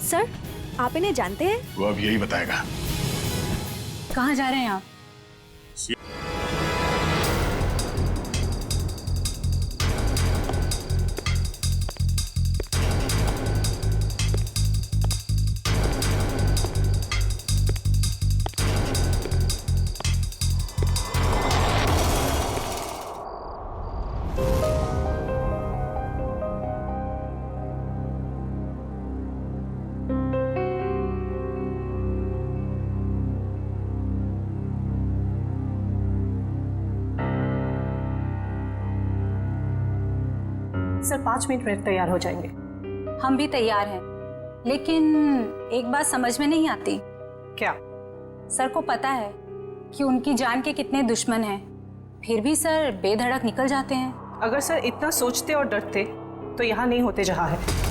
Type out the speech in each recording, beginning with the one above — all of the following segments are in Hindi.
सर, आप इन्हें जानते हैं? वो अब यही बताएगा। कहाँ जा रहे हैं आप? सर 5 मिनट में तैयार हो जाएंगे। हम भी तैयार हैं, लेकिन एक बात समझ में नहीं आती। क्या? सर को पता है कि उनकी जान के कितने दुश्मन हैं, फिर भी सर बेधड़क निकल जाते हैं। अगर सर इतना सोचते और डरते तो यहाँ नहीं होते जहाँ है।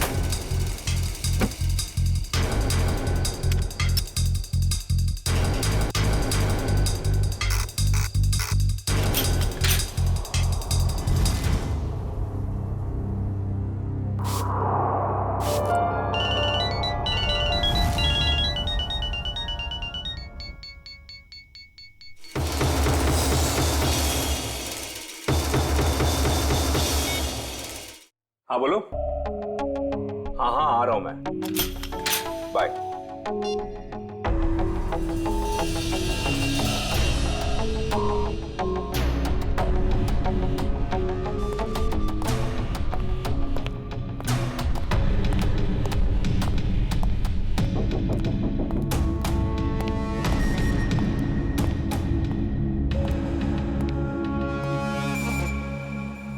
हाँ बोलो। हाँ हाँ आ रहा हूं मैं, bye.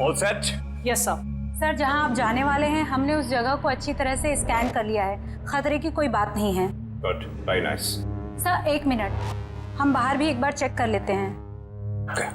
All set? Yes sir. Sir जहां आप जाने वाले हैं हमने उस जगह को अच्छी तरह से स्कैन कर लिया है, खतरे की कोई बात नहीं है। Good, very nice. Sir 1 minute, हम बाहर भी एक बार चेक कर लेते हैं। Okay.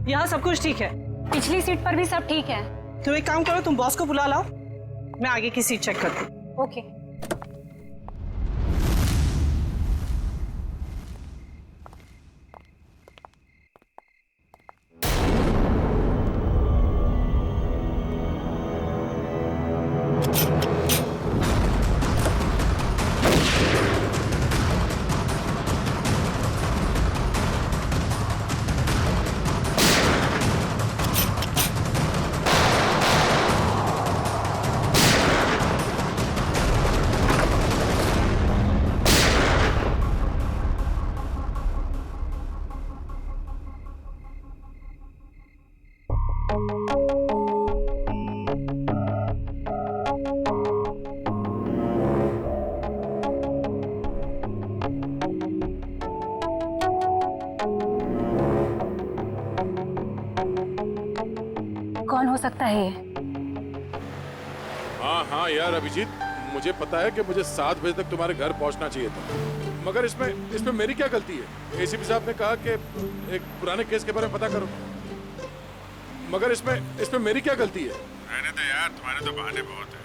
यहाँ सब कुछ ठीक है। पिछली सीट पर भी सब ठीक है। तो एक काम करो, तुम बॉस को बुला लाओ, मैं आगे की सीट चेक करती हूँ। ओके। कौन हो सकता है ये? हाँ हाँ यार अभिजीत, मुझे पता है कि मुझे 7 बजे तक तुम्हारे घर पहुंचना चाहिए था, मगर इसमें मेरी क्या गलती है? एसीपी साहब ने कहा कि एक पुराने केस के बारे में पता करो, मगर इसमें मेरी क्या गलती है? रहने दे यार, तुम्हारे तो बहाने बहुत है।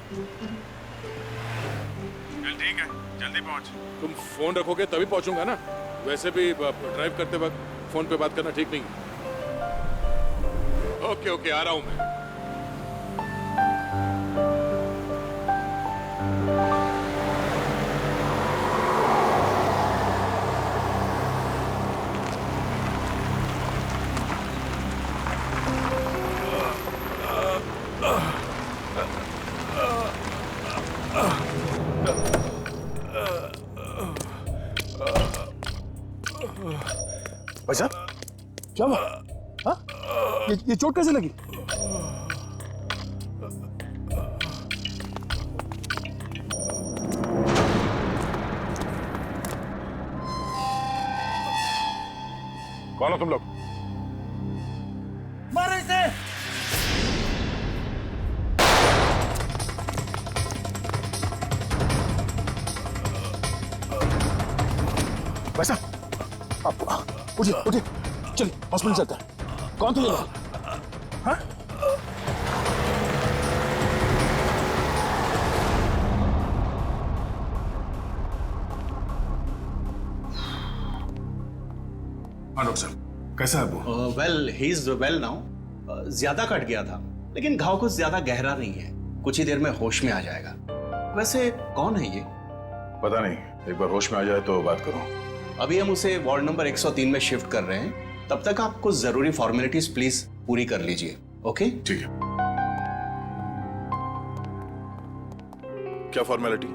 चल ठीक है, जल्दी पहुंच। तुम फोन रखोगे तभी पहुंचूंगा ना, वैसे भी ड्राइव करते वक्त फोन पे बात करना ठीक नहीं। ओके ओके, आ रहा हूं मैं। भाई साहब, क्या हुआ? हाँ? ये चोट कैसे लगी? कौन हो तुम लोग? मारो इसे। भाई साहब, आप उठिए उठिए, चलिए हॉस्पिटल चलते हैं। कौन थे ये लोग? हाँ? हाँ डॉक्टर साहब, कैसा है वो? Well he is well now. ज्यादा कट गया था, लेकिन घाव कुछ ज्यादा गहरा नहीं है। कुछ ही देर में होश में आ जाएगा। वैसे कौन है ये? पता नहीं, एक बार होश में आ जाए तो बात करो। अभी हम उसे वार्ड नंबर 103 में शिफ्ट कर रहे हैं। तब तक आप कुछ जरूरी फॉर्मेलिटीज प्लीज पूरी कर लीजिए। ओके? ठीक है। क्या फॉर्मेलिटी?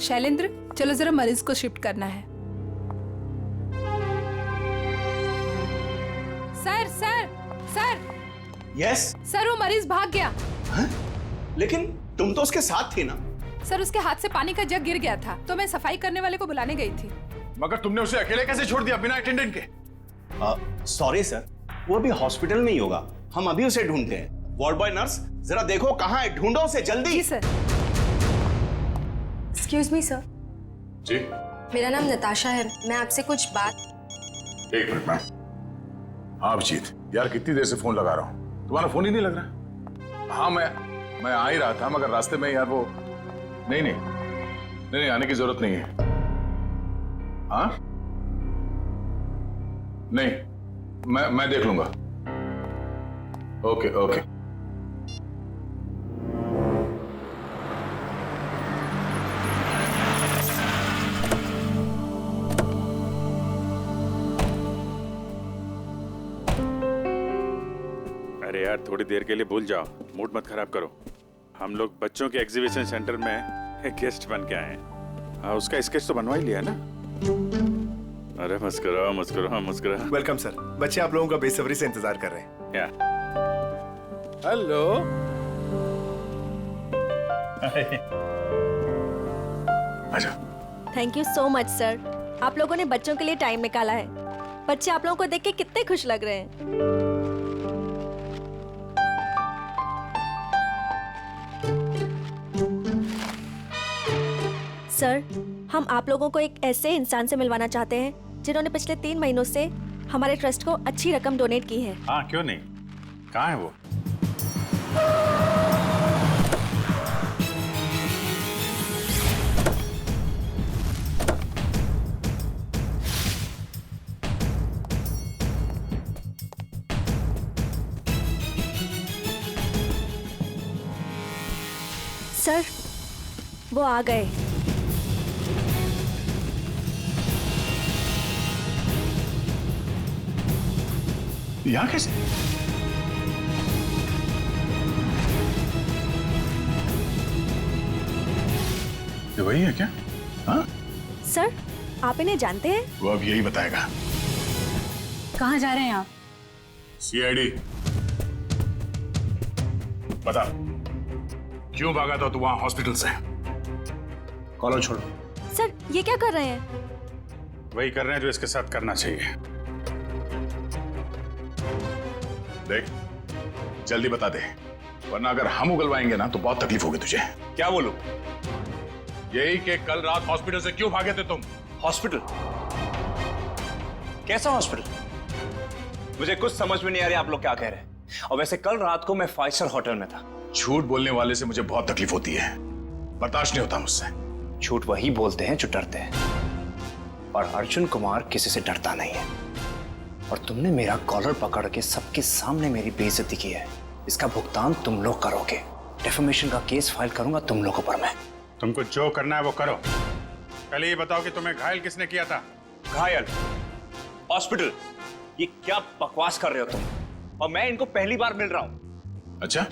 शैलेंद्र, चलो जरा मरीज को शिफ्ट करना है। Sir sir sir yes. Sir, वो मरीज भाग गया। लेकिन तुम तो उसके साथ थी ना? सर, उसके हाथ से पानी का जग गिर गया था, तो मैं सफाई करने वाले को बुलाने गई थी। मगर तुमने उसे अकेले कैसे छोड़ दिया बिना अटेंडेंट के? सॉरी सर, वो अभी हॉस्पिटल में ही होगा। हम अभी उसे ढूंढते हैं। वार्ड बॉय नर्स, जरा देखो कहाँ है, ढूंढो उसे जल्दी। जी सर। एक्सक्यूज मी सर, जी मेरा नाम नताशा है। मैं आपसे कुछ बात। एक मिनट मैम। हाँ अभिजीत, यार कितनी देर से फोन लगा रहा हूँ, तुम्हारा फोन ही नहीं लग रहा। हाँ मैं आ ही रहा था, मगर रास्ते में यार वो नहीं आने की जरूरत नहीं है। हाँ नहीं, मैं देख लूंगा। Okay okay. अरे यार, थोड़ी देर के लिए भूल जाओ, मूड मत खराब करो। हम लोग बच्चों के एग्जीबिशन सेंटर में एक गेस्ट बन के आए हैं। हाँ, उसका स्केच तो बनवा ही लिया ना? अरे मुस्कुराओ मुस्कुराओ मुस्कुराओ। वेलकम सर, बच्चे आप लोगों का बेसब्री से इंतजार कर रहे हैं। या हेलो। अच्छा, thank you so much sir, आप लोगों ने बच्चों के लिए टाइम निकाला है। बच्चे आप लोगों को देख के कितने खुश लग रहे हैं। सर, हम आप लोगों को एक ऐसे इंसान से मिलवाना चाहते हैं जिन्होंने पिछले 3 महीनों से हमारे ट्रस्ट को अच्छी रकम डोनेट की है। हाँ, क्यों नहीं, कहाँ है वो? सर, वो आ गए। यहाँ कैसे? ये वही है क्या? हाँ सर, आप इन्हें जानते हैं? वो अब यही बताएगा। कहाँ जा रहे हैं आप? सीआईडी, बता क्यों भागा था तू वहां हॉस्पिटल से? कॉलर छोड़ो। सर, ये क्या कर रहे हैं? वही कर रहे हैं जो इसके साथ करना चाहिए। देख, जल्दी बता दे, वरना अगर हम उगलवाएंगे ना तो बहुत तकलीफ होगी तुझे। क्या बोलूं? यही कि कल रात हॉस्पिटल से क्यों भागे थे तुम? हॉस्पिटल? कैसा हॉस्पिटल? मुझे कुछ समझ में नहीं आ रही आप लोग क्या कह रहे हैं। और वैसे कल रात को मैं 5 स्टार होटल में था। झूठ बोलने वाले से मुझे बहुत तकलीफ होती है, बर्दाश्त नहीं होता मुझसे। झूठ वही बोलते हैं जो डरते हैं, और अर्जुन कुमार किसी से डरता नहीं है। और तुमने मेरा कॉलर पकड़ के सबके सामने मेरी बेइज्जती की है। इसका भुगतान तुम लोग करोगे। डिफेमेशन का केस फाइल करूंगा तुम लोगों पर मैं। तुमको जो करना है वो करो। पहले ये बताओ कि तुम्हें घायल किसने किया था? घायल? हॉस्पिटल? ये क्या बकवास कर रहे हो तुम? और मैं इनको पहली बार मिल रहा हूं। अच्छा,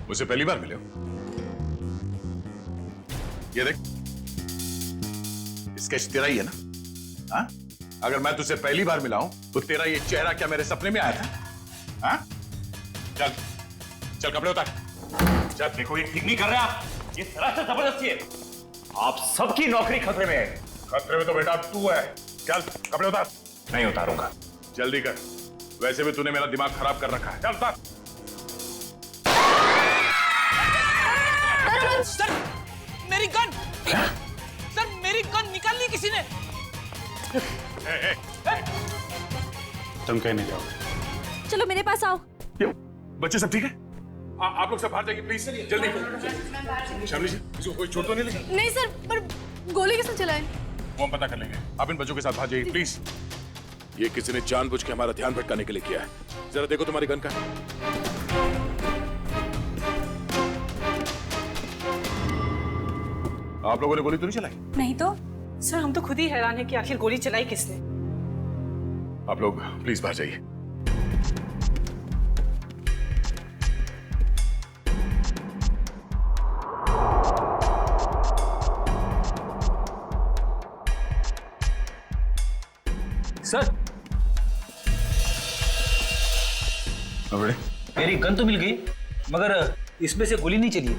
मुझसे पहली बार मिले हो? ये देख, स्केच तेरा ही है ना? हाँ? अगर मैं तुझसे पहली बार मिला हूं तो तेरा ये चेहरा क्या मेरे सपने में आया था? हाँ? चल चल कपड़े उतार। जब देखो ये ठीक नहीं कर रहे आप। ये सरासर जबरदस्ती है। आप सबकी नौकरी खतरे में है। खतरे में तो बेटा तू है। चल कपड़े उतार। नहीं उतारूंगा। जल्दी कर, वैसे भी तूने मेरा दिमाग खराब कर रखा है। चल उतार। सर मेरी गन। क्या? सर मेरी गन निकाल ली किसी ने। तुम कहीं नहीं जाओगे। चलो मेरे पास आओ। ये बच्चे सब ठीक है? आप लोग सब बाहर जाइए प्लीज, जल्दी। शामली जी, इसको कोई चोट तो नहीं लगी? नहीं सर, पर गोली किसने चलाई? वो हम पता कर लेंगे। आप इन बच्चों के साथ बाहर जाइए प्लीज। ये किसी ने जानबूझ के हमारा ध्यान भटकाने के लिए किया है। जरा देखो तुम्हारी गन का। आप लोगों ने गोली तो नहीं चलाई? नहीं तो। सर हम तो खुद ही हैरान है कि आखिर गोली चलाई किसने। आप लोग प्लीज बाहर जाइए। सर मेरी गन तो मिल गई, मगर इसमें से गोली नहीं चली।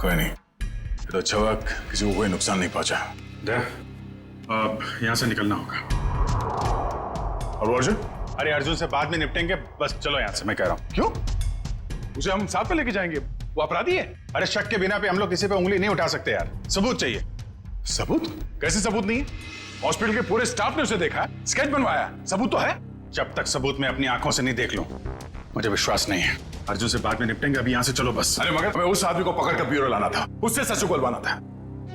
कोई नहीं, ये तो अच्छा हुआ किसी को कोई नुकसान नहीं पहुंचा। अब यहाँ से निकलना होगा। और अर्जुन? अरे अर्जुन से बाद में निपटेंगे, बस चलो यहाँ से, मैं कह रहा हूँ। क्यों? उसे हम साथ में लेके जाएंगे, वो अपराधी है। अरे शक के बिना पे हम लोग किसी पे उंगली नहीं उठा सकते यार, सबूत चाहिए। सबूत? कैसे सबूत नहीं है? हॉस्पिटल के पूरे स्टाफ ने उसे देखा, स्केच बनवाया, सबूत तो है। जब तक सबूत मैं अपनी आंखों से नहीं देख लूं, मुझे विश्वास नहीं है। अर्जुन से बाद में निपटेंगे, अभी यहाँ से चलो बस। अरे मगर हमें उस आदमी को पकड़कर ब्यूरो लाना था, उससे सच उगलवाना था।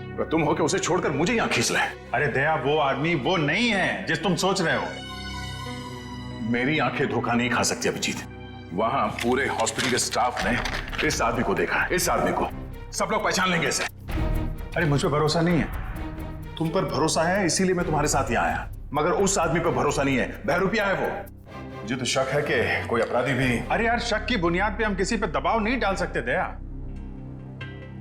अगर तुम हो के उसे छोड़कर मुझे यहाँ खींच लाए। अरे दया, वो आदमी वो नहीं है जिस तुम सोच रहे हो। मेरी आंखें धोखा नहीं खा सकती अभिजीत। वहां पूरे हॉस्पिटल के स्टाफ ने इस आदमी को देखा, इस आदमी को सब लोग पहचान लेंगे इसे। अरे मुझ पर भरोसा नहीं है। तुम पर भरोसा है इसीलिए मैं तुम्हारे साथ यहाँ आया, मगर उस आदमी पर भरोसा नहीं है। बहरूपिया है वो। मुझे तो शक है कि कोई अपराधी भी। अरे यार, शक की बुनियाद पे हम किसी पे दबाव नहीं डाल सकते दया।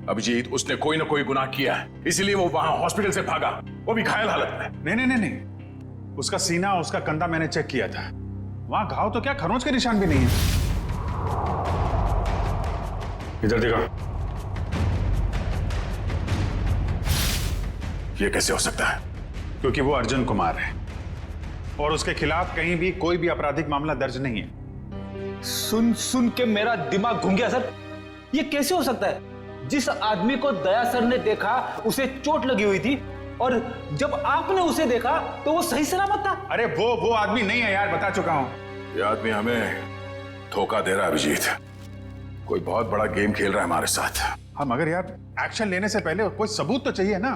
अभिजीत, उसने कोई ना कोई गुनाह किया है, इसीलिए वो वहां हॉस्पिटल से भागा, वो भी घायल हालत में। नहीं नहीं नहीं नहीं, उसका सीना, उसका कंधा मैंने चेक किया था। वहां घाव तो क्या, खरोंच के निशान भी नहीं है। इधर देखो। ये कैसे हो सकता है? क्योंकि वो अर्जुन कुमार है और उसके खिलाफ कहीं भी कोई भी आपराधिक मामला दर्ज नहीं है। सुन सुन के मेरा दिमाग घूम गया सर। ये कैसे हो सकता है? जिस आदमी को दया सर ने देखा उसे चोट लगी हुई थी, और जब आपने उसे देखा तो वो सही सलामत था। अरे वो आदमी नहीं है यार, बता चुका हूं। ये आदमी हमें धोखा दे रहा है अभिजीत। कोई बहुत बड़ा गेम खेल रहा है हमारे साथ। हाँ, मगर यार एक्शन लेने से पहले कोई सबूत तो चाहिए ना।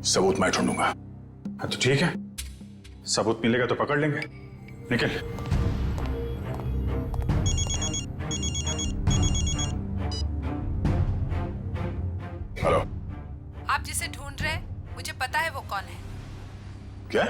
सबूत मैं ढूंढूंगा। हाँ तो ठीक है, सबूत मिलेगा तो पकड़ लेंगे। निकल। हेलो। आप जिसे ढूंढ रहे हैं, मुझे पता है वो कौन है। क्या?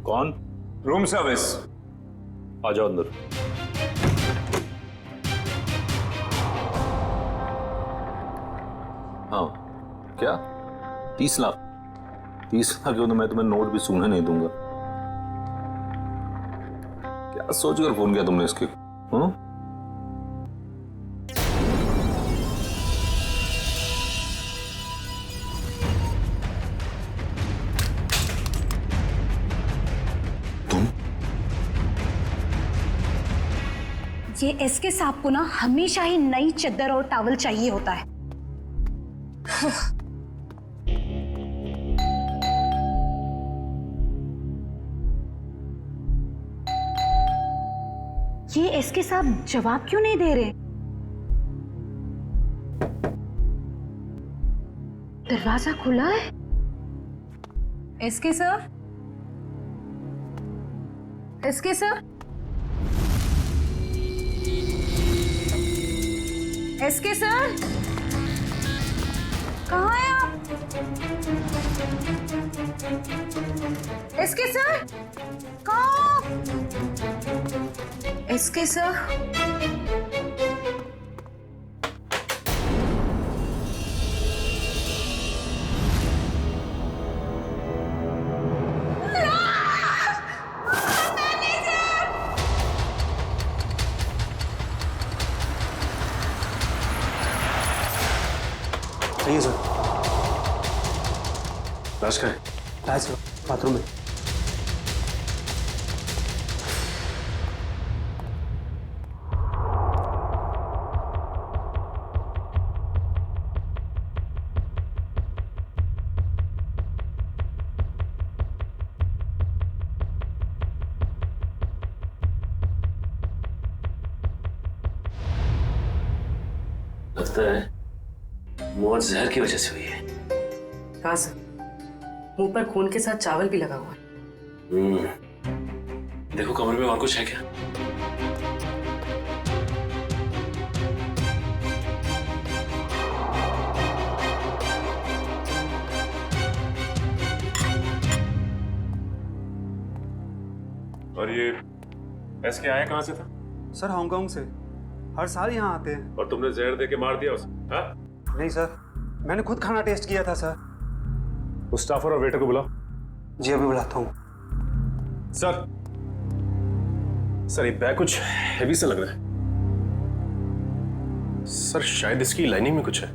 कौन? Room service. आ जाओ अंदर। हाँ क्या? 30 लाख? 30 लाख क्यों? तो मैं तुम्हें नोट भी सूंघने नहीं दूंगा। क्या सोचकर फोन किया तुमने इसके? हाँ? ये एसके साहब को ना हमेशा ही नई चद्दर और टॉवल चाहिए होता है। ये एसके साहब जवाब क्यों नहीं दे रहे? दरवाजा खुला है। SK sir, SK sir. SK sir, कहाँ हैं आप? एसके सर, कहाँ? एसके सर, नहीं सर। लाश का है? है सर, बाथरूम में। लगता है मौत जहर की वजह से हुई है। हाँ सर, मुंह पर खून के साथ चावल भी लगा हुआ है। देखो कमरे में और कुछ है क्या? और ये एसके आया कहाँ से था? सर हांगकांग से, हर साल यहाँ आते हैं। और तुमने जहर दे के मार दिया उसे? हाँ? नहीं सर, मैंने खुद खाना टेस्ट किया था सर। उस स्टाफर और वेटर को बुलाओ। जी अभी बुलाता हूँ। सर ये बैग कुछ हेवी सा लग रहा है। सर शायद इसकी लाइनिंग में कुछ है।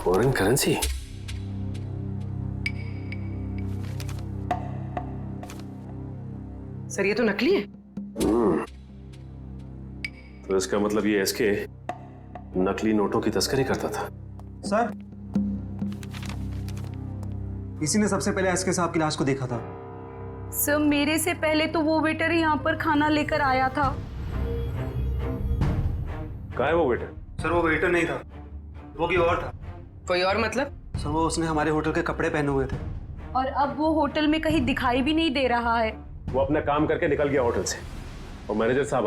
Foreign currency? सर ये तो नकली है। तो इसका मतलब ये एसके नकली नोटों की तस्करी करता था। सर इसी ने सबसे पहले एसके साहब की लाश को देखा था। सर मेरे से पहले तो वो वेटर यहाँ पर खाना लेकर आया था। कहाँ है वो वेटर? सर वो वेटर नहीं था, वो कोई और था। कोई और मतलब? सर वो उसने हमारे होटल के कपड़े पहने हुए थे। और अब वो होटल में कहीं दिखाई भी नहीं दे रहा है। वो अपना काम करके निकल गया होटल से। और मैनेजर साहब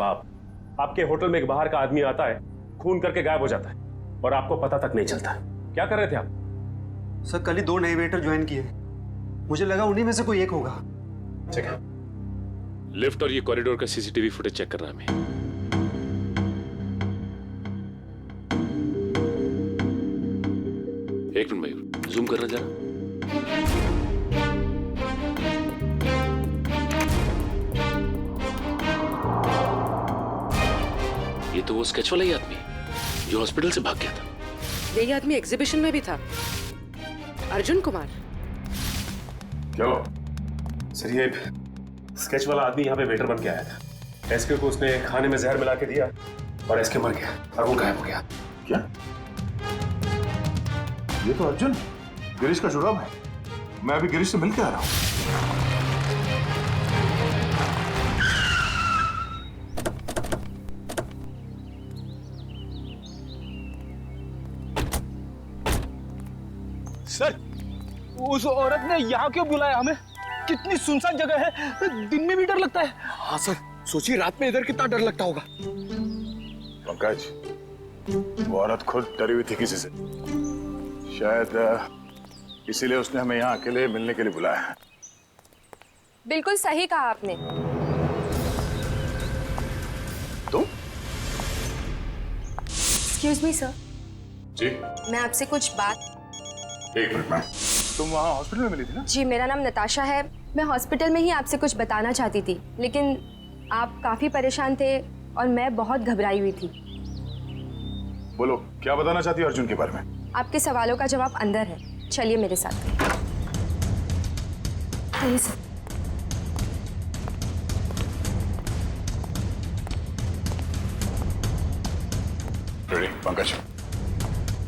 आपके होटल में एक बाहर का आदमी आता है, खून करके गायब हो जाता है और आपको पता तक नहीं चलता। क्या कर रहे थे आप? सर कल ही 2 नए वेटर ज्वाइन किए, मुझे लगा उन्हीं में से कोई एक होगा। ठीक है, लिफ्ट और ये कॉरिडोर का सीसीटीवी फुटेज चेक करना है हमें। एक मिनट मयूर, जूम करना जरा। ये तो वो स्केच वाला ही आदमी जो हॉस्पिटल से भाग गया था। यही आदमी एग्जीबिशन में भी था, अर्जुन कुमार। क्या सर ये स्केच वाला आदमी यहाँ पे वेटर बन के आया था। एसके को उसने खाने में जहर मिला के दिया और एसके मर गया और वो गायब हो गया। क्या? ये तो अर्जुन गिरीश का जुड़ाव है। मैं अभी गिरीश से मिल के आ रहा हूँ। सर उस औरत ने यहाँ क्यों बुलाया हमें? कितनी सुनसान जगह है, दिन में भी डर लगता है। हाँ सर, सोचिए रात में इधर कितना डर लगता होगा। पंकज, वो औरत खुद डरी हुई थी किसी से। शायद इसीलिए उसने हमें यहाँ अकेले मिलने के लिए बुलाया है। बिल्कुल सही कहा आपने। तुम? एक्सक्यूज मी सर, जी मैं आपसे कुछ बात। एक मिनट में। तुम वहाँ हॉस्पिटल में मिली थी ना? जी मेरा नाम नताशा है। मैं हॉस्पिटल में ही आपसे कुछ बताना चाहती थी, लेकिन आप काफी परेशान थे और मैं बहुत घबराई हुई थी। बोलो क्या बताना चाहती हो अर्जुन के बारे में? आपके सवालों का जवाब अंदर है, चलिए मेरे साथ। आइए सर। रेडी पंकज,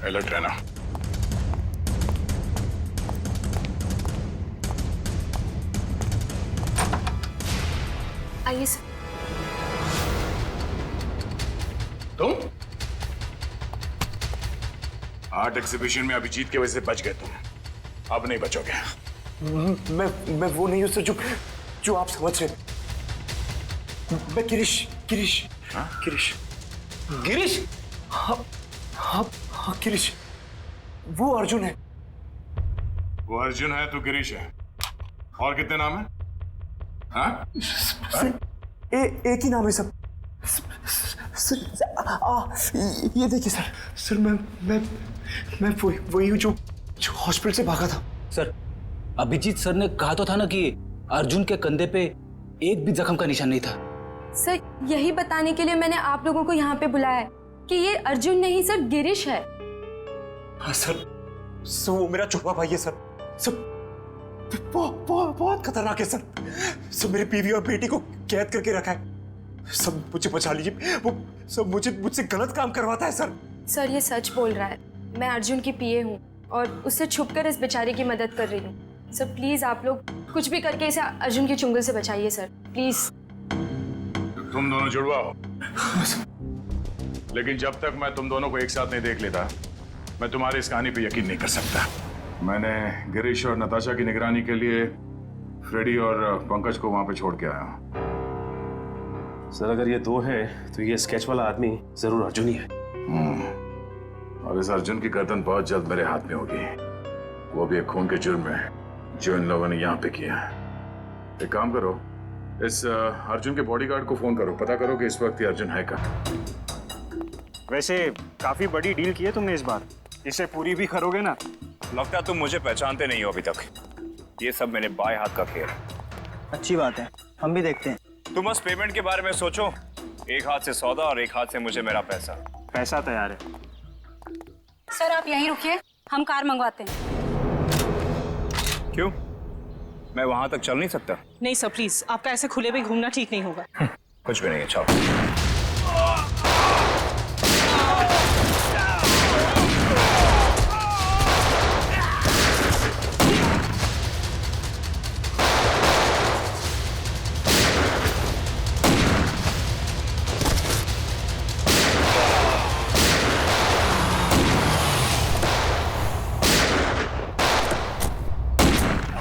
अलर्ट रहना। आइए सर। तुम आर्ट एग्जीबिशन में अभिजीत की वजह से बच गए तुम, अब नहीं बचोगे। मैं वो नहीं हूं सर जो आप समझ रहे। मैं गिरीश गिरीश गिरीश गिरीश। हाँ गिरीश, वो अर्जुन है। वो अर्जुन है, तू गिरीश है। और कितने नाम है? हाँ? एक ही नाम है सब। ये देखिए सर मैं वही हूँ जो हॉस्पिटल से भागा था। सर, अभिजीत सर ने कहा तो था ना कि अर्जुन के कंधे पे एक भी जख्म का निशान नहीं था। सर, यही बताने के लिए मैंने आप लोगों को यहाँ पे बुलाया है कि ये अर्जुन नहीं सर, गिरीश है। हाँ सर, वो मेरा छोटा भाई है सर। बहुत खतरनाक है सर। सब मेरी बीवी और बेटी को कैद करके रखा है। सब मुझे बचा लीजिए, वो सब मुझसे गलत काम करवाता है सर। सर, ये सच बोल रहा है। मैं अर्जुन की पीए हूँ और उससे छुपकर इस बेचारे की मदद कर रही हूँ। सर प्लीज आप लोग कुछ भी करके इसे अर्जुन की चुंगल से बचाइए सर, प्लीज। तुम दोनों जुड़वा हो, लेकिन जब तक मैं तुम दोनों को एक साथ नहीं देख लेता, मैं तुम्हारी इस कहानी पे यकीन नहीं कर सकता। मैंने गिरीश और नताशा की निगरानी के लिए फ्रेडी और पंकज को वहां पे छोड़ के आया हूं। सर, अगर ये दो हैं तो ये स्केच वाला आदमी जरूर अर्जुन ही है। और इस अर्जुन की गर्दन बहुत जल्द मेरे हाथ में होगी, वो भी एक खून के जुर्म में जो इन लोगों ने यहाँ पे किया है। एक काम करो, इस अर्जुन के बॉडीगार्ड को फोन करो, पता करो कि इस वक्त ये अर्जुन है कहाँ। वैसे काफी बड़ी डील की है तुमने इस बार, इसे पूरी भी करोगे ना? लगता तुम मुझे पहचानते नहीं हो अभी तक। ये सब मेरे बाएं हाथ का खेल है। अच्छी बात है, हम भी देखते हैं। तुम बस पेमेंट के बारे में सोचो, एक हाथ से सौदा और एक हाथ से मुझे मेरा पैसा। पैसा तैयार है। सर आप यहीं रुकिए, हम कार मंगवाते हैं। क्यों, मैं वहां तक चल नहीं सकता? नहीं सर प्लीज, आपका ऐसे खुले में घूमना ठीक नहीं होगा। कुछ भी नहीं है, चलो।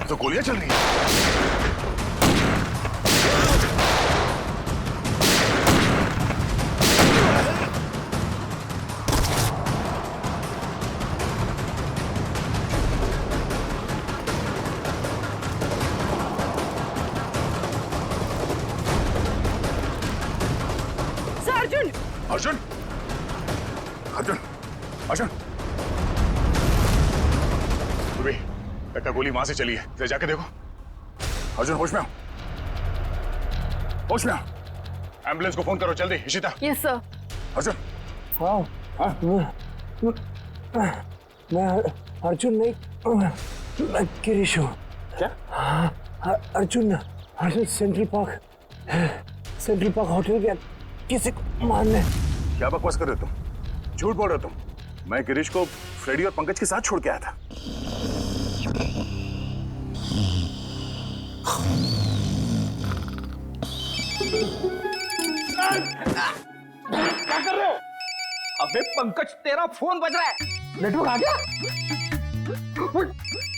तो गोलियां चल रही हैं। अर्जुन अर्जुन अर्जुन अर्जुन, एक गोली वहां से चली है, जरा जाके देखो। अर्जुन होश में आओ, होश में आओ। एम्बुलेंस को फोन करो जल्दी। इशिता। Yes sir. अर्जुन। मैं अर्जुन नहीं, मैं गिरीश हूँ। क्या? अर्जुन सेंट्रल पार्क होटल गया किसी को मारने। क्या बकवास कर रहे हो तुम? झूठ बोल रहे हो तुम। मैं गिरीश को फ्रेडी और पंकज के साथ छोड़ के आया था। क्या कर रहे हो? अबे पंकज, तेरा फोन बज रहा है। नेटवर्क आ गया?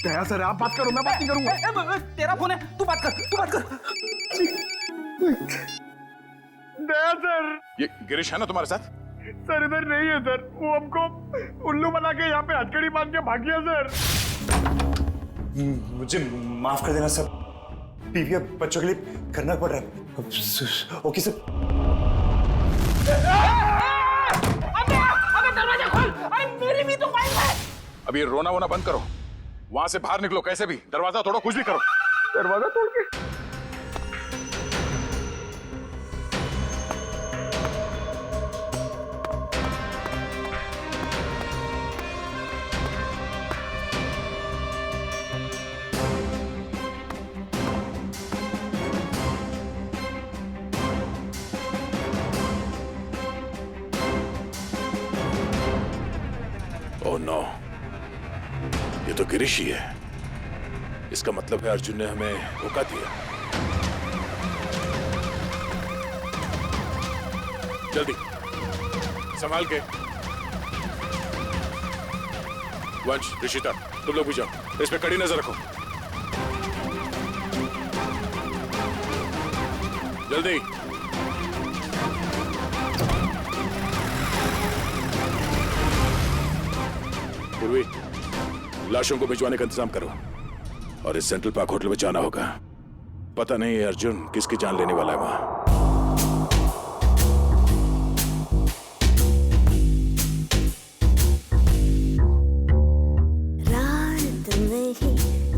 दया सर आप बात करो, मैं बात नहीं करूंगा। तेरा फोन है, तू बात कर। दया सर। ये गिरीश है ना तुम्हारे साथ? सर इधर नहीं है सर, वो हमको उल्लू बना के यहाँ पे हथकड़ी बांध के भाग गया सर। मुझे माफ कर देना सर, बीवी और बच्चों के लिए करना पड़ रहा है। Okay sir. अबे दरवाजा खोल, अरे मेरी भी तो वाइफ है। अब ये रोना वोना बंद करो, वहां से बाहर निकलो कैसे भी, दरवाजा तोड़ो, कुछ भी करो। दरवाजा तोड़ के? ओह नो, ये तो गिरीश ही है। इसका मतलब है अर्जुन ने हमें धोखा दिया। जल्दी संभाल के। वंश, ऋषिता, तुम लोग भी जाओ, इस पे कड़ी नजर रखो। जल्दी। पूर्वी, लाशों को भिजवाने का इंतजाम करो और इस सेंट्रल पार्क होटल में जाना होगा। पता नहीं अर्जुन किसकी जान लेने वाला है वहां।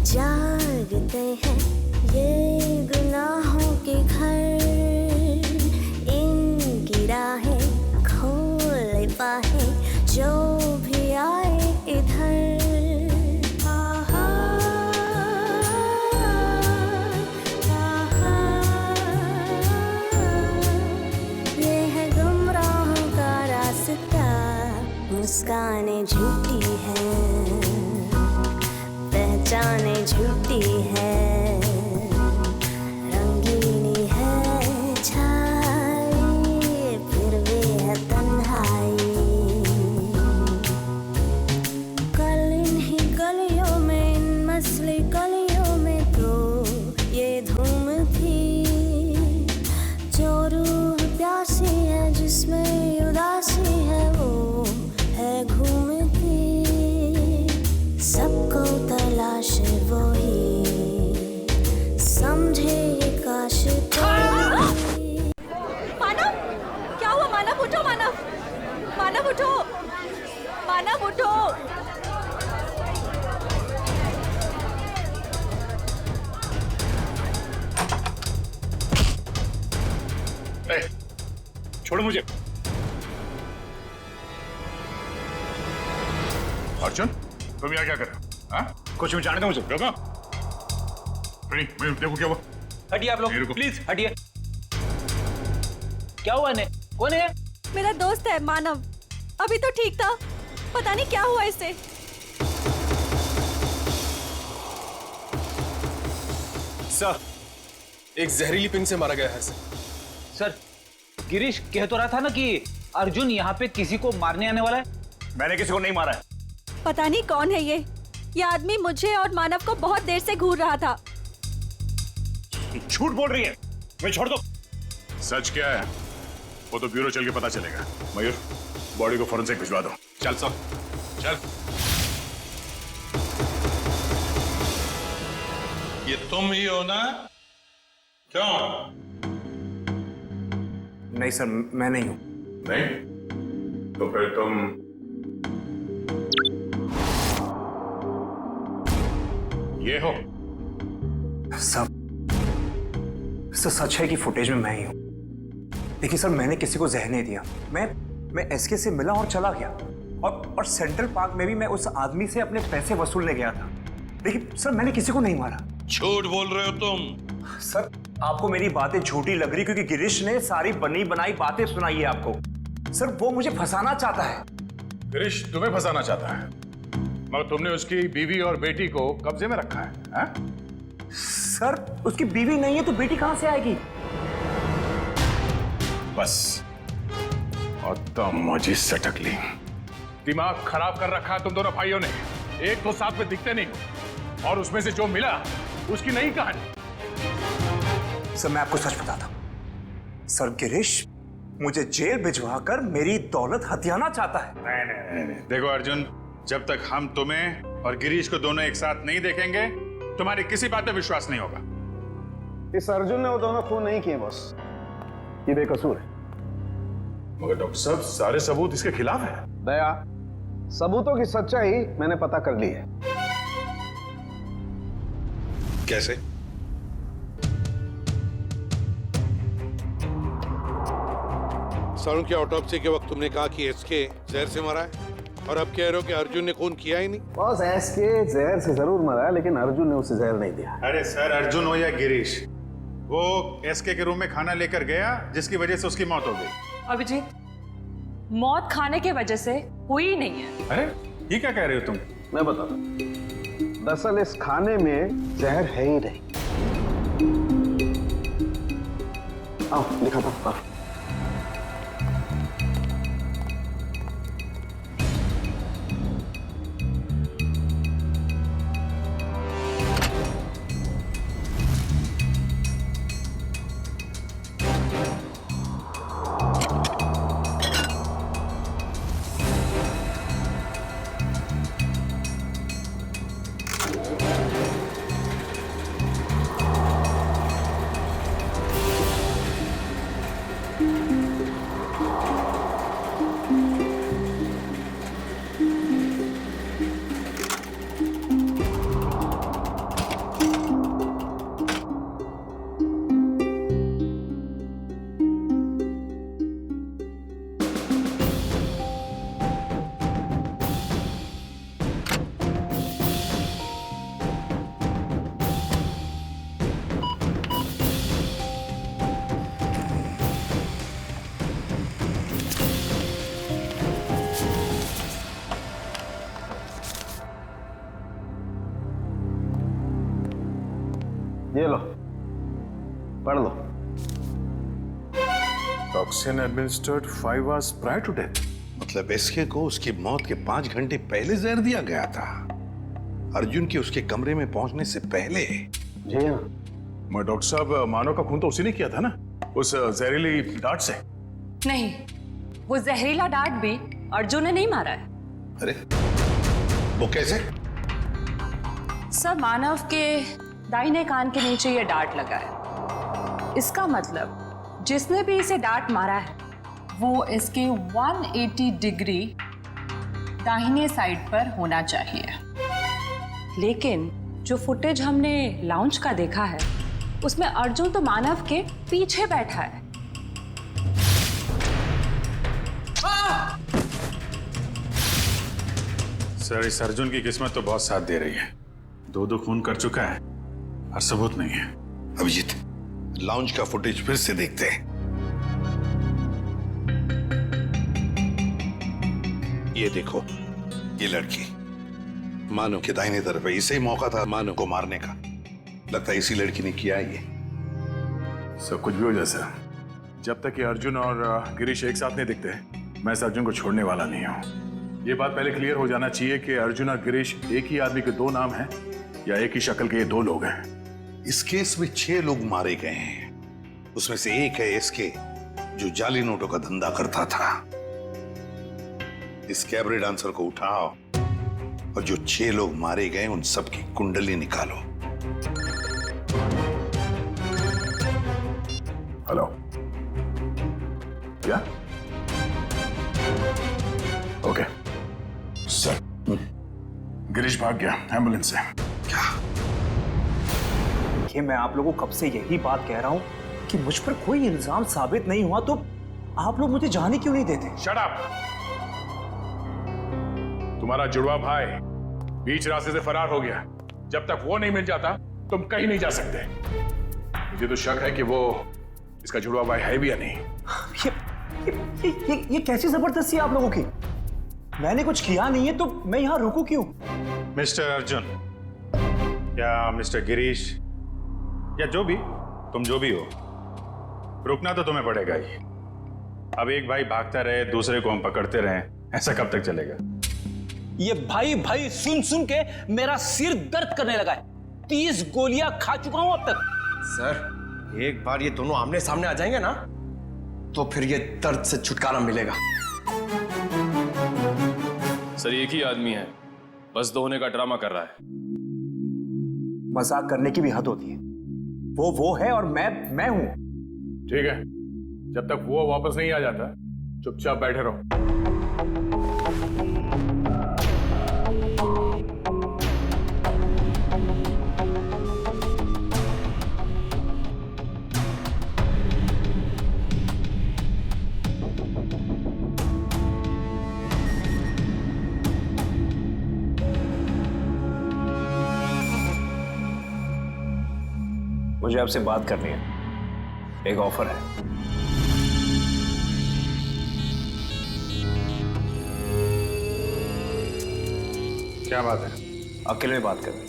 जागते हैं ये गुनाहों के घर, इनकी राहें खोल पाए जो भी आए इधर। ये है गुमराहों का रास्ता, मुस्कानें झूठी हैं, पहचाने झूठी है, रंगीनी है छाई, फिर भी है तन्हाई। कल इन्हीं गलियों में, इन मसली गलियों में तो ये धूम थी, जो रूह प्यासी है, जिसमें उदासी है, वो है घूमती। सबको तलाश वो ही समझे ये काश। मानव, क्या हुआ? मानव उठो, मानव, मानव उठो, मानव उठो। छोड़ो मुझे। अर्जुन, तुम यहाँ क्या कर रहे हो? हाँ? कुछ भी जाने दो मुझे। रुको। देखो क्या हुआ। हटिए आप लोग, प्लीज हटिए। क्या हुआ ने? कौन है? मेरा दोस्त है मानव, अभी तो ठीक था, पता नहीं क्या हुआ इसे। सर, एक जहरीली पिन से मारा गया है सर, गिरीश कह तो रहा था ना कि अर्जुन यहाँ पे किसी को मारने आने वाला है। मैंने किसी को नहीं मारा है। पता नहीं कौन है ये आदमी मुझे और मानव को बहुत देर से घूर रहा था। झूठ बोल रही है, मैं छोड़ दो। सच क्या है वो तो ब्यूरो चल के पता चलेगा। मयूर, बॉडी को फॉरेंसिक भिजवा दो। चल सब, चल। ये तुम ही हो ना? क्यों? नहीं सर, मैं नहीं हूं। नहीं? तो फिर तुम ये हो? सब सच है कि फुटेज में मैं ही हूं। देखिए सर, मैंने किसी को जहर नहीं दिया। मैं एसके से मिला और चला गया, और सेंट्रल पार्क में भी मैं उस आदमी से अपने पैसे वसूलने गया था। देखिए सर, मैंने किसी को नहीं मारा। झूठ बोल रहे हो तुम। सर, आपको मेरी बातें झूठी लग रही क्योंकि गिरीश ने सारी बनी बनाई बातें सुनाई है आपको। सर, वो मुझे फंसाना चाहता है। गिरीश तुम्हें फंसाना चाहता है, मगर तुमने उसकी बीवी और बेटी को कब्जे में रखा है, हा? सर, उसकी बीवी नहीं है तो बेटी कहां से आएगी? बस और तमाजी सटक ली। दिमाग खराब कर रखा है तुम दोनों भाइयों ने। एक तो साथ में दिखते नहीं और उसमें से जो मिला उसकी नई कहानी। सर, मैं आपको सच बताता हूं। सर, गिरीश मुझे जेल भिजवाकर मेरी दौलत हथियाना चाहता है। नहीं। देखो अर्जुन, जब तक हम तुम्हें और गिरीश को दोनों एक साथ नहीं देखेंगे, तुम्हारी किसी बात पे विश्वास नहीं होगा। इस अर्जुन ने वो दोनों खून नहीं किए बॉस, ये बेकसूर है। मगर डॉक्टर साहब, सारे सबूत इसके खिलाफ है। दया, सबूतों की सच्चाई मैंने पता कर ली है। कैसे? सारुण की ऑटोप्सी के वक्त तुमने कहा कि एसके जहर से मरा है, और अब कह रहे हो कि अर्जुन ने खून किया ही नहीं। बॉस, एसके जहर से जरूर मरा है, लेकिन अर्जुन ने उसे जहर नहीं दिया। अरे सर, अर्जुन हो या गिरीश, वो एसके के रूम में खाना लेकर गया जिसकी वजह से उसकी मौत हो गई। अभिजीत, मौत खाने की वजह से हुई नहीं है। अरे ये क्या कह रहे हो तुम? मैं बताता हूं, दरअसल इस खाने में जहर है ही नहीं। आओ दिखाता हूं। ये लो, पढ़ लो। Toxin administered 5 hours prior to death। मतलब एसके को उसकी मौत के 5 घंटे पहले जहर दिया गया था, अर्जुन के उसके कमरे में पहुंचने से पहले। जी हाँ। मैं डॉक्टर साहब, मानव का खून तो उसी ने किया था ना, उस जहरीली डांट से। नहीं, वो जहरीला डांट भी अर्जुन ने नहीं मारा है। अरे वो कैसे? सर, मानव के दाहिने कान के नीचे ये डांट लगा है। इसका मतलब जिसने भी इसे डांट मारा है वो इसके 180 डिग्री दाहिने साइड पर होना चाहिए। लेकिन जो फुटेज हमने लाउंज का देखा है उसमें अर्जुन तो मानव के पीछे बैठा है। सर, इस अर्जुन की किस्मत तो बहुत साथ दे रही है। 2 खून कर चुका है और सबूत नहीं है। अभिजीत, लाउंज का फुटेज फिर से देखते हैं। ये देखो, ये लड़की मानव के दाहिने तरफ है। इसे ही मौका था मानव को मारने का। लगता है इसी लड़की ने किया ये। सब कुछ भी हो जाए सर, जब तक ये अर्जुन और गिरीश एक साथ नहीं दिखते, मैं इस अर्जुन को छोड़ने वाला नहीं हूँ। ये बात पहले क्लियर हो जाना चाहिए कि अर्जुन और गिरीश एक ही आदमी के 2 नाम हैं या एक ही शक्ल के ये 2 लोग हैं। इस केस में 6 लोग मारे गए हैं। उसमें से एक है एसके, जो जाली नोटों का धंधा करता था। इस कैबरे डांसर को उठाओ और जो 6 लोग मारे गए उन सब की कुंडली निकालो। हेलो, क्या? ओके सर, गिरीश भाग गया एम्बुलेंस से। क्या? देखिए, मैं आप लोगों को कब से यही बात कह रहा हूं कि मुझ पर कोई इल्जाम साबित नहीं हुआ तो आप लोग मुझे जाने क्यों नहीं देते? Shut up! तुम्हारा जुड़वा भाई बीच रास्ते से फरार हो गया। जब तक वो नहीं मिल जाता तुम कहीं नहीं जा सकते। मुझे तो शक है कि वो इसका जुड़वा भाई है भी या नहीं। ये कैसी जबरदस्ती है आप लोगों की? मैंने कुछ किया नहीं है तो मैं यहां रुकूं क्यों? मिस्टर अर्जुन या मिस्टर गिरीश या जो भी तुम जो भी हो, रुकना तो तुम्हें पड़ेगा ही। अब एक भाई भागता रहे, दूसरे को हम पकड़ते रहे, ऐसा कब तक चलेगा? ये भाई भाई सुन सुन के मेरा सिर दर्द करने लगा है। 30 गोलियां खा चुका हूं अब तक। सर, एक बार ये दोनों आमने सामने आ जाएंगे ना तो फिर ये दर्द से छुटकारा मिलेगा। सर, एक ही आदमी है, बस 2 होने का ड्रामा कर रहा है। मजाक करने की भी हद होती है। वो है और मैं हूं। ठीक है, जब तक वो वापस नहीं आ जाता चुपचाप बैठे रहो। मुझे आपसे बात करनी है, एक ऑफर है। क्या बात है? अकेले में बात करें।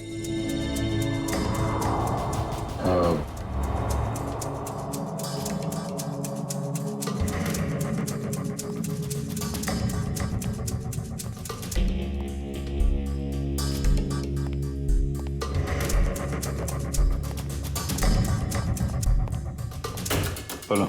बोलो।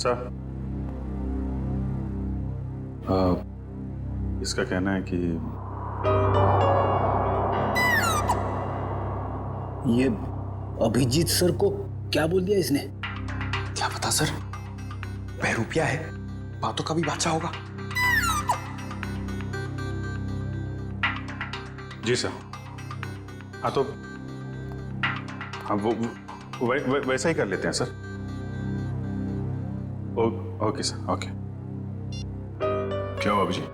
सर, इसका कहना है कि ये अभिजीत सर को क्या बोल दिया इसने? क्या पता सर, बहरूपिया है, बातों का भी बादशाह होगा। जी सर। हाँ तो हाँ वो वैसा ही कर लेते हैं सर। Okay sir, okay. क्या हुआ अभिजीत?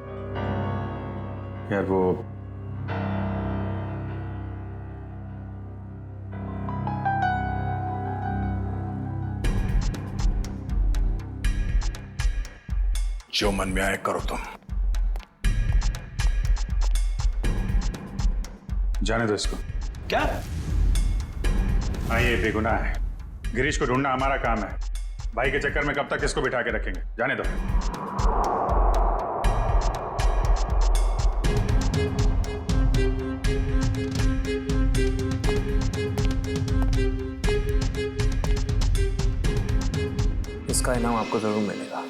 यार वो जो मन में आए करो तुम। जाने दो इसको। क्या? हाँ, ये बेगुनाह है। गिरीश को ढूंढना हमारा काम है। भाई के चक्कर में कब तक इसको बिठा के रखेंगे? जाने दो। इसका इनाम आपको जरूर मिलेगा।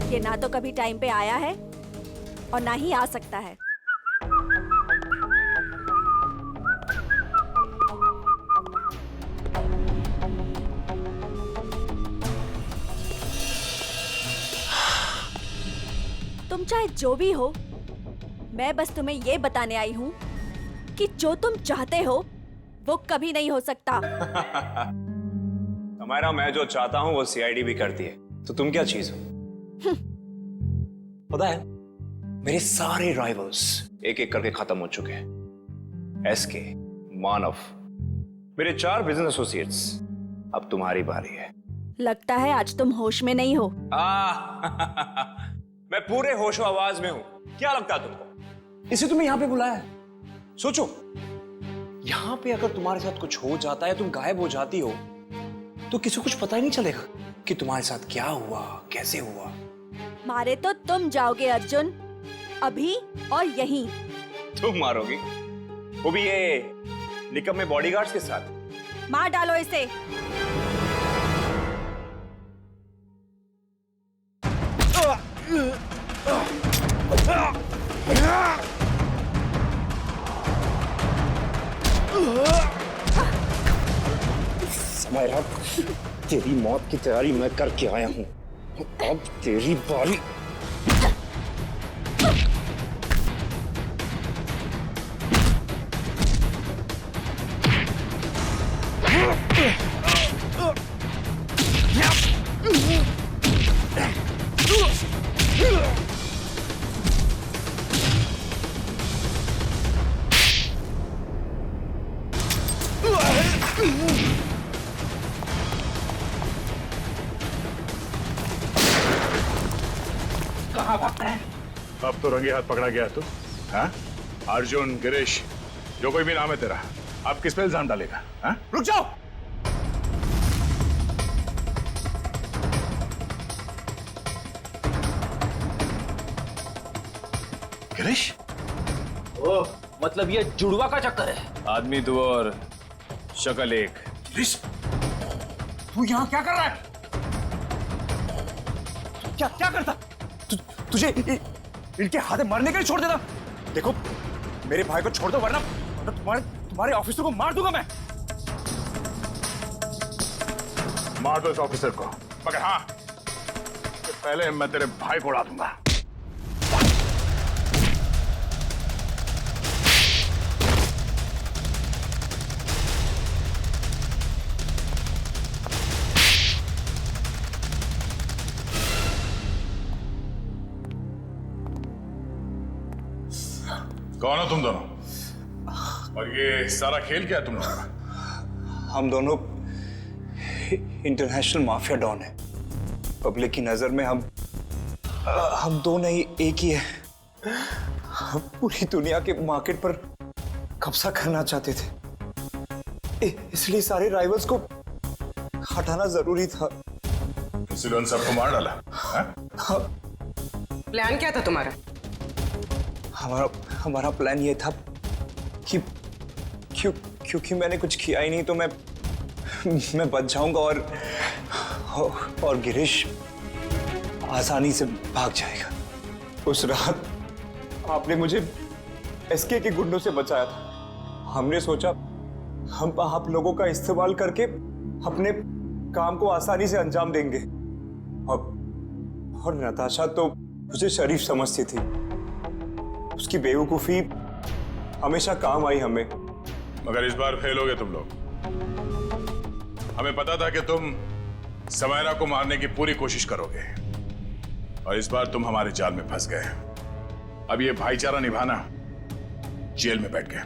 ये ना तो कभी टाइम पे आया है और ना ही आ सकता है। तुम चाहे जो भी हो, मैं बस तुम्हें ये बताने आई हूँ कि जो तुम चाहते हो वो कभी नहीं हो सकता। हमारा मैं जो चाहता हूँ वो सीआईडी भी करती है, तो तुम क्या चीज हो? पता है, मेरे सारे राइवल्स एक एक करके खत्म हो चुके हैं। एसके, मानव, मेरे 4 बिजनेस एसोसिएट्स। अब तुम्हारी बारी है। लगता है आज तुम होश में नहीं हो। मैं पूरे होशो आवाज में हूं। क्या लगता है तुमको? इसे तुम्हें यहां पे बुलाया है। सोचो, यहां पे अगर तुम्हारे साथ कुछ हो जाता है, तुम गायब हो जाती हो, तो किसी को कुछ पता ही नहीं चलेगा कि तुम्हारे साथ क्या हुआ, कैसे हुआ। मारे तो तुम जाओगे अर्जुन, अभी और यहीं। तुम मारोगी? वो भी ये निकम्मे बॉडीगार्ड्स के साथ? मार डालो इसे। समायरा, तेरी मौत की तैयारी मैं करके आया हूं। अब तेरी बारी। कहाँ भागता है? अब तो रंगे हाथ पकड़ा गया तू। हाँ? अर्जुन, गिरीश, जो कोई भी नाम है तेरा, अब किस पे इल्जाम डालेगा? हाँ? रुक जाओ। गिरीश? ओह, मतलब ये जुड़वा का चक्कर है। आदमी दो और शक्ल एक। गिरीश, तू यहाँ क्या कर रहा है? क्या करता? तुझे इनके हाथे मरने के लिए छोड़ देता? देखो, मेरे भाई को छोड़ दो, वरना तुम्हारे ऑफिसर को मार दूंगा मैं। मार दो इस ऑफिसर को, मगर हाँ, पहले मैं तेरे भाई को उड़ा दूंगा। कौन हो तुम दोनों? और ये सारा खेल क्या है तुम लोगों का? हम दोनों इंटरनेशनल माफिया डॉन हैं। पब्लिक की नजर में हम दो नहीं, एक ही है। हम पूरी दुनिया के मार्केट पर कब्जा करना चाहते थे, इसलिए सारे राइवल्स को हटाना जरूरी था। इसलिए उन सबको मार डाला? प्लान क्या था तुम्हारा? हमारा प्लान ये था कि क्योंकि मैंने कुछ किया ही नहीं, तो मैं बच जाऊंगा और गिरीश आसानी से भाग जाएगा। उस रात आपने मुझे एसके के गुंडों से बचाया था। हमने सोचा हम आप लोगों का इस्तेमाल करके अपने काम को आसानी से अंजाम देंगे। और नताशा तो मुझे शरीफ समझती थी, उसकी बेवकूफी हमेशा काम आई हमें। मगर इस बार फेल हो गए तुम लोग। हमें पता था कि तुम समायरा को मारने की पूरी कोशिश करोगे और इस बार तुम हमारे जाल में फंस गए। अब ये भाईचारा निभाना जेल में बैठ गए।